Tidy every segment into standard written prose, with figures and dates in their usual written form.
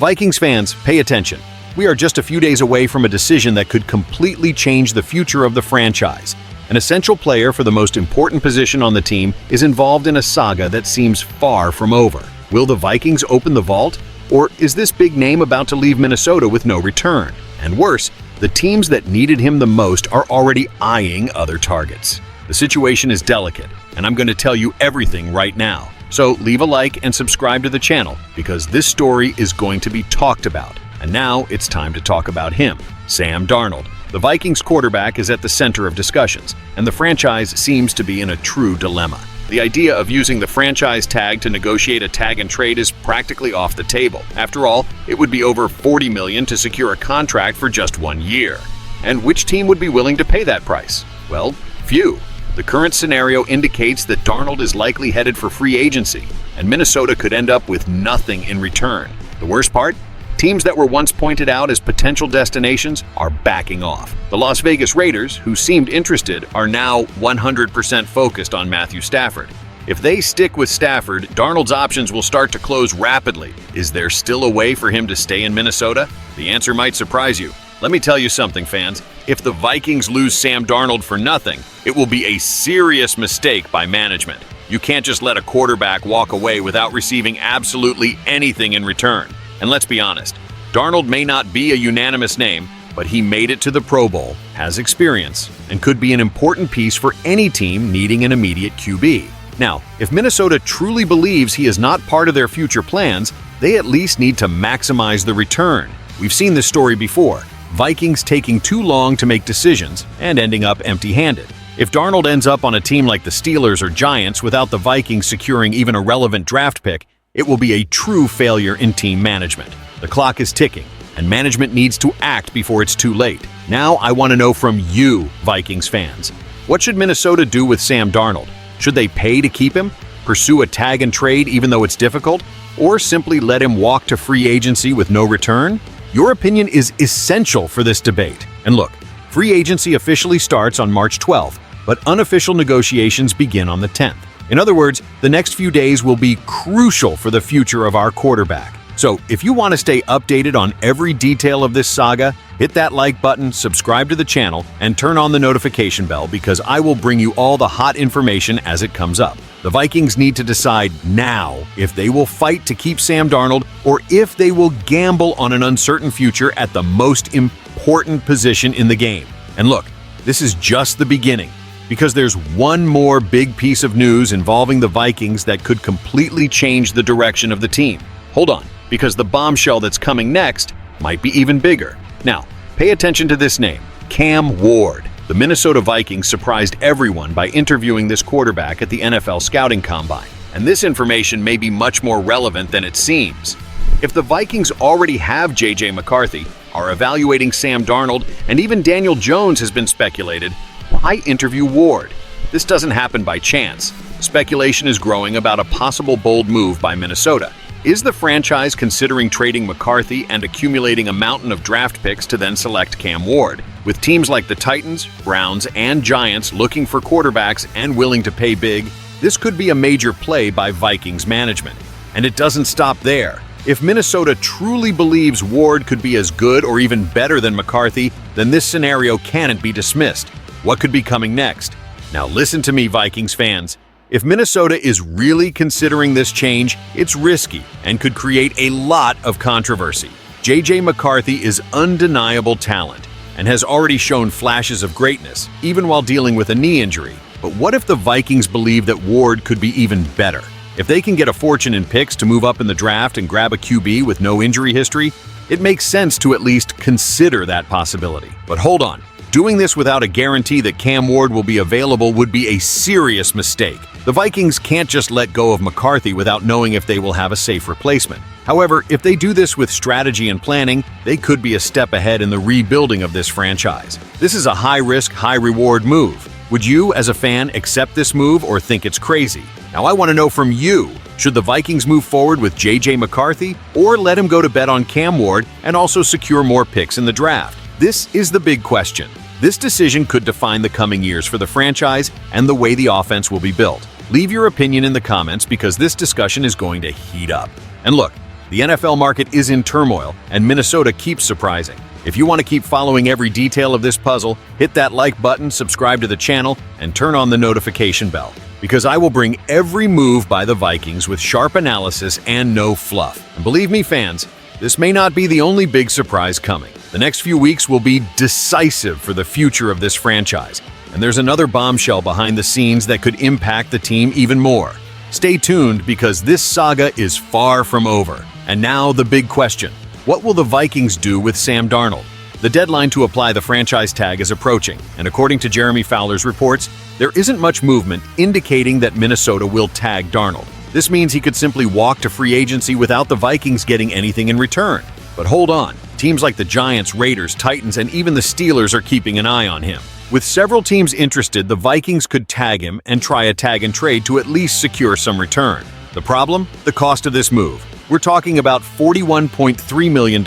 Vikings fans, pay attention. We are just a few days away from a decision that could completely change the future of the franchise. An essential player for the most important position on the team is involved in a saga that seems far from over. Will the Vikings open the vault? Or is this big name about to leave Minnesota with no return? And worse, the teams that needed him the most are already eyeing other targets. The situation is delicate, and I'm going to tell you everything right now. So leave a like and subscribe to the channel because this story is going to be talked about. And now it's time to talk about him, Sam Darnold. The Vikings quarterback is at the center of discussions, and the franchise seems to be in a true dilemma. The idea of using the franchise tag to negotiate a tag and trade is practically off the table. After all, it would be over $40 million to secure a contract for just 1 year. And which team would be willing to pay that price? Well, few. The current scenario indicates that Darnold is likely headed for free agency, and Minnesota could end up with nothing in return. The worst part? Teams that were once pointed out as potential destinations are backing off. The Las Vegas Raiders, who seemed interested, are now 100% focused on Matthew Stafford. If they stick with Stafford, Darnold's options will start to close rapidly. Is there still a way for him to stay in Minnesota? The answer might surprise you. Let me tell you something, fans. If the Vikings lose Sam Darnold for nothing, it will be a serious mistake by management. You can't just let a quarterback walk away without receiving absolutely anything in return. And let's be honest, Darnold may not be a unanimous name, but he made it to the Pro Bowl, has experience, and could be an important piece for any team needing an immediate QB. Now, if Minnesota truly believes he is not part of their future plans, they at least need to maximize the return. We've seen this story before, Vikings taking too long to make decisions and ending up empty-handed. If Darnold ends up on a team like the Steelers or Giants without the Vikings securing even a relevant draft pick, it will be a true failure in team management. The clock is ticking, and management needs to act before it's too late. Now I want to know from you, Vikings fans. What should Minnesota do with Sam Darnold? Should they pay to keep him, pursue a tag and trade even though it's difficult, or simply let him walk to free agency with no return? Your opinion is essential for this debate. And look, free agency officially starts on March 12th, but unofficial negotiations begin on the 10th. In other words, the next few days will be crucial for the future of our quarterback. So if you want to stay updated on every detail of this saga, hit that like button, subscribe to the channel, and turn on the notification bell because I will bring you all the hot information as it comes up. The Vikings need to decide now if they will fight to keep Sam Darnold or if they will gamble on an uncertain future at the most important position in the game. And look, this is just the beginning, because there's one more big piece of news involving the Vikings that could completely change the direction of the team. Hold on, because the bombshell that's coming next might be even bigger. Now, pay attention to this name, Cam Ward. The Minnesota Vikings surprised everyone by interviewing this quarterback at the NFL Scouting Combine, and this information may be much more relevant than it seems. If the Vikings already have J.J. McCarthy, are evaluating Sam Darnold, and even Daniel Jones has been speculated, why interview Ward? This doesn't happen by chance. Speculation is growing about a possible bold move by Minnesota. Is the franchise considering trading McCarthy and accumulating a mountain of draft picks to then select Cam Ward? With teams like the Titans, Browns, and Giants looking for quarterbacks and willing to pay big, this could be a major play by Vikings management. And it doesn't stop there. If Minnesota truly believes Ward could be as good or even better than McCarthy, then this scenario can't be dismissed. What could be coming next? Now listen to me, Vikings fans. If Minnesota is really considering this change, it's risky and could create a lot of controversy. J.J. McCarthy is undeniable talent and has already shown flashes of greatness, even while dealing with a knee injury. But what if the Vikings believe that Ward could be even better? If they can get a fortune in picks to move up in the draft and grab a QB with no injury history, it makes sense to at least consider that possibility. But hold on. Doing this without a guarantee that Cam Ward will be available would be a serious mistake. The Vikings can't just let go of McCarthy without knowing if they will have a safe replacement. However, if they do this with strategy and planning, they could be a step ahead in the rebuilding of this franchise. This is a high-risk, high-reward move. Would you, as a fan, accept this move or think it's crazy? Now I want to know from you, should the Vikings move forward with J.J. McCarthy or let him go to bet on Cam Ward and also secure more picks in the draft? This is the big question. This decision could define the coming years for the franchise and the way the offense will be built. Leave your opinion in the comments because this discussion is going to heat up. And look, The NFL market is in turmoil, and Minnesota keeps surprising. If you want to keep following every detail of this puzzle, hit that like button, subscribe to the channel, and turn on the notification bell, because I will bring every move by the Vikings with sharp analysis and no fluff. And believe me, fans, this may not be the only big surprise coming. The next few weeks will be decisive for the future of this franchise, and there's another bombshell behind the scenes that could impact the team even more. Stay tuned, because this saga is far from over. And now the big question: what will the Vikings do with Sam Darnold? The deadline to apply the franchise tag is approaching, and according to Jeremy Fowler's reports, there isn't much movement indicating that Minnesota will tag Darnold. This means he could simply walk to free agency without the Vikings getting anything in return. But hold on, teams like the Giants, Raiders, Titans, and even the Steelers are keeping an eye on him. With several teams interested, the Vikings could tag him and try a tag and trade to at least secure some return. The problem? The cost of this move. We're talking about $41.3 million,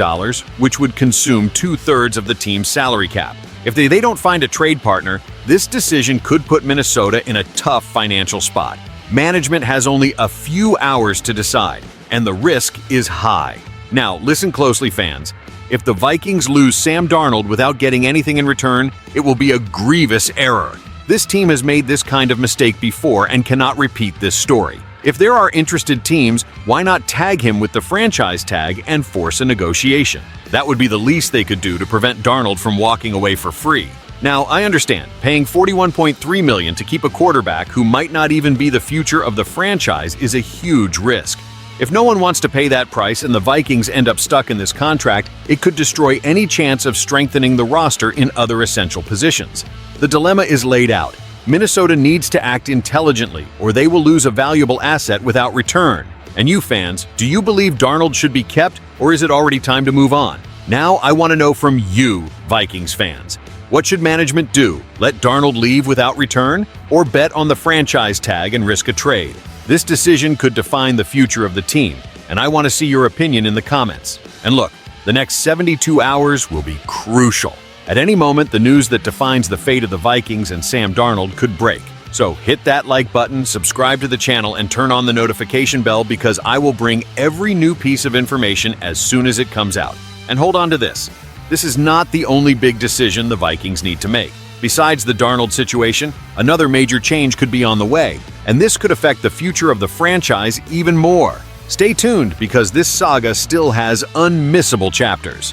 which would consume 2/3 of the team's salary cap. If they don't find a trade partner, this decision could put Minnesota in a tough financial spot. Management has only a few hours to decide, and the risk is high. Now, listen closely, fans. If the Vikings lose Sam Darnold without getting anything in return, it will be a grievous error. This team has made this kind of mistake before and cannot repeat this story. If there are interested teams, why not tag him with the franchise tag and force a negotiation? That would be the least they could do to prevent Darnold from walking away for free. Now, I understand, paying $41.3 million to keep a quarterback who might not even be the future of the franchise is a huge risk. If no one wants to pay that price and the Vikings end up stuck in this contract, it could destroy any chance of strengthening the roster in other essential positions. The dilemma is laid out. Minnesota needs to act intelligently, or they will lose a valuable asset without return. And you fans, do you believe Darnold should be kept, or is it already time to move on? Now I want to know from you, Vikings fans. What should management do? Let Darnold leave without return, or bet on the franchise tag and risk a trade? This decision could define the future of the team, and I want to see your opinion in the comments. And look, the next 72 hours will be crucial. At any moment, the news that defines the fate of the Vikings and Sam Darnold could break. So hit that like button, subscribe to the channel, and turn on the notification bell, because I will bring every new piece of information as soon as it comes out. And hold on to this. This is not the only big decision the Vikings need to make. Besides the Darnold situation, another major change could be on the way, and this could affect the future of the franchise even more. Stay tuned, because this saga still has unmissable chapters.